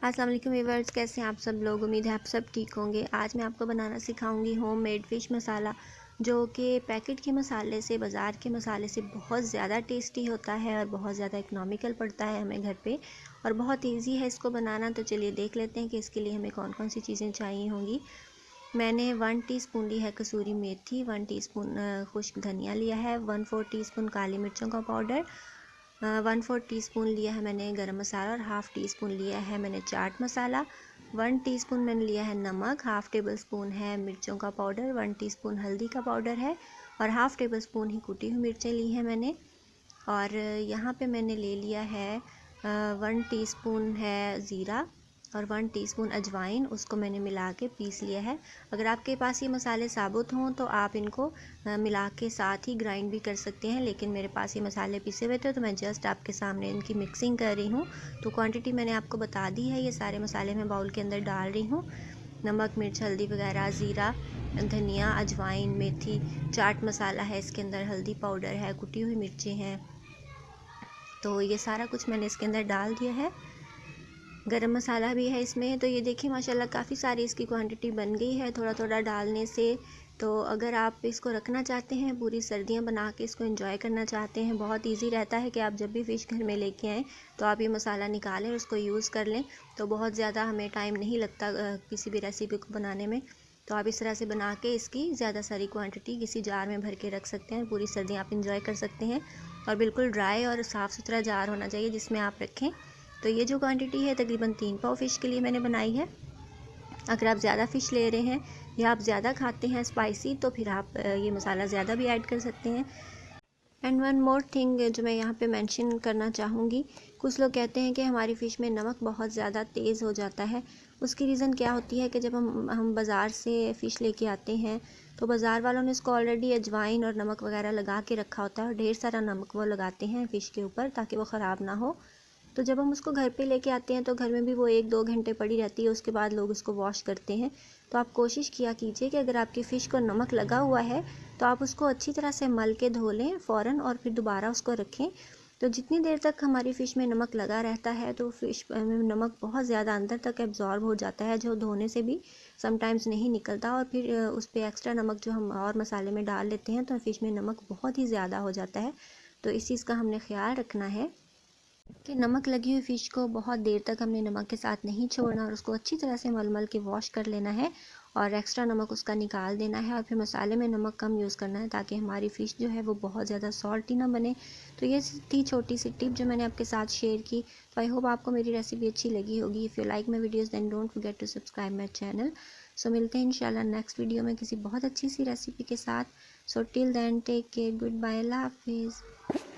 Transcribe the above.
अस्सलाम वालेकुम व्यूअर्स, कैसे हैं आप सब लोग। उम्मीद है आप सब ठीक होंगे। आज मैं आपको बनाना सिखाऊंगी होममेड फ़िश मसाला, जो कि पैकेट के मसाले से, बाज़ार के मसाले से बहुत ज़्यादा टेस्टी होता है और बहुत ज़्यादा इकोनॉमिकल पड़ता है हमें घर पे, और बहुत इजी है इसको बनाना। तो चलिए देख लेते हैं कि इसके लिए हमें कौन कौन सी चीज़ें चाहिए होंगी। मैंने 1 टीस्पून ली है कसूरी मेथी, 1 टीस्पून खुश्क धनिया लिया है, 1/4 टीस्पून काली मिर्चों का पाउडर, 1/4 टीस्पून लिया है मैंने गरम मसाला और हाफ़ टी स्पून लिया है मैंने चाट मसाला, 1 टीस्पून मैंने लिया है नमक, हाफ़ टेबल स्पून है मिर्चों का पाउडर, 1 टीस्पून हल्दी का पाउडर है और हाफ़ टेबल स्पून ही कुटी हुई मिर्चें ली हैं मैंने। और यहाँ पे मैंने ले लिया है 1 टीस्पून है ज़ीरा और 1 टीस्पून अजवाइन, उसको मैंने मिला के पीस लिया है। अगर आपके पास ये मसाले साबुत हों तो आप इनको मिला के साथ ही ग्राइंड भी कर सकते हैं, लेकिन मेरे पास ये मसाले पिसे हुए थे तो मैं जस्ट आपके सामने इनकी मिक्सिंग कर रही हूँ। तो क्वांटिटी मैंने आपको बता दी है। ये सारे मसाले मैं बाउल के अंदर डाल रही हूँ। नमक, मिर्च, हल्दी वगैरह, ज़ीरा, धनिया, अजवाइन, मेथी, चाट मसाला है इसके अंदर, हल्दी पाउडर है, कुटी हुई मिर्चें हैं। तो ये सारा कुछ मैंने इसके अंदर डाल दिया है। गरम मसाला भी है इसमें। तो ये देखिए माशाल्लाह काफ़ी सारी इसकी क्वांटिटी बन गई है थोड़ा थोड़ा डालने से। तो अगर आप इसको रखना चाहते हैं, पूरी सर्दियां बना के इसको एंजॉय करना चाहते हैं, बहुत इजी रहता है कि आप जब भी फ़िश घर में लेके आएँ तो आप ये मसाला निकालें और उसको यूज़ कर लें। तो बहुत ज़्यादा हमें टाइम नहीं लगता किसी भी रेसिपी को बनाने में। तो आप इस तरह से बना के इसकी ज़्यादा सारी क्वांटिटी किसी जार में भर के रख सकते हैं, पूरी सर्दियाँ आप इंजॉय कर सकते हैं। और बिल्कुल ड्राई और साफ़ सुथरा जार होना चाहिए जिसमें आप रखें। तो ये जो क्वांटिटी है तकरीबन 3 पाव फ़िश के लिए मैंने बनाई है। अगर आप ज़्यादा फ़िश ले रहे हैं या आप ज़्यादा खाते हैं स्पाइसी, तो फिर आप ये मसाला ज़्यादा भी ऐड कर सकते हैं। एंड वन मोर थिंग जो मैं यहाँ पे मेंशन करना चाहूँगी, कुछ लोग कहते हैं कि हमारी फ़िश में नमक बहुत ज़्यादा तेज़ हो जाता है। उसकी रीज़न क्या होती है कि जब हम बाज़ार से फ़िश लेके आते हैं तो बाज़ार वालों ने इसको ऑलरेडी अजवाइन और नमक वगैरह लगा के रखा होता है, और ढेर सारा नमक वो लगाते हैं फ़िश के ऊपर ताकि वो ख़राब ना हो। तो जब हम उसको घर पे लेके आते हैं तो घर में भी वो 1-2 घंटे पड़ी रहती है, उसके बाद लोग उसको वॉश करते हैं। तो आप कोशिश किया कीजिए कि अगर आपकी फ़िश को नमक लगा हुआ है तो आप उसको अच्छी तरह से मल के धो लें फ़ौरन और फिर दोबारा उसको रखें। तो जितनी देर तक हमारी फ़िश में नमक लगा रहता है तो फ़िश में नमक बहुत ज़्यादा अंदर तक एब्जॉर्ब हो जाता है, जो धोने से भी समटाइम्स नहीं निकलता, और फिर उस पर एक्स्ट्रा नमक जो हम और मसाले में डाल लेते हैं तो फ़िश में नमक बहुत ही ज़्यादा हो जाता है। तो इस चीज़ का हमने ख्याल रखना है कि नमक लगी हुई फ़िश को बहुत देर तक हमने नमक के साथ नहीं छोड़ना, और उसको अच्छी तरह से मल के वॉश कर लेना है और एक्स्ट्रा नमक उसका निकाल देना है। और फिर मसाले में नमक कम यूज़ करना है ताकि हमारी फ़िश जो है वो बहुत ज़्यादा सॉल्टी ना बने। तो ये थी छोटी सी टिप जो मैंने आपके साथ शेयर की। तो आई होप आपको मेरी रेसिपी अच्छी लगी होगी। If you like my videos then don't forget to subscribe my channel. So मिलते हैं इंशाल्लाह नेक्स्ट वीडियो में किसी बहुत अच्छी सी रेसिपी के साथ। So till then take care, goodbye, अल्लाह हाफिज़।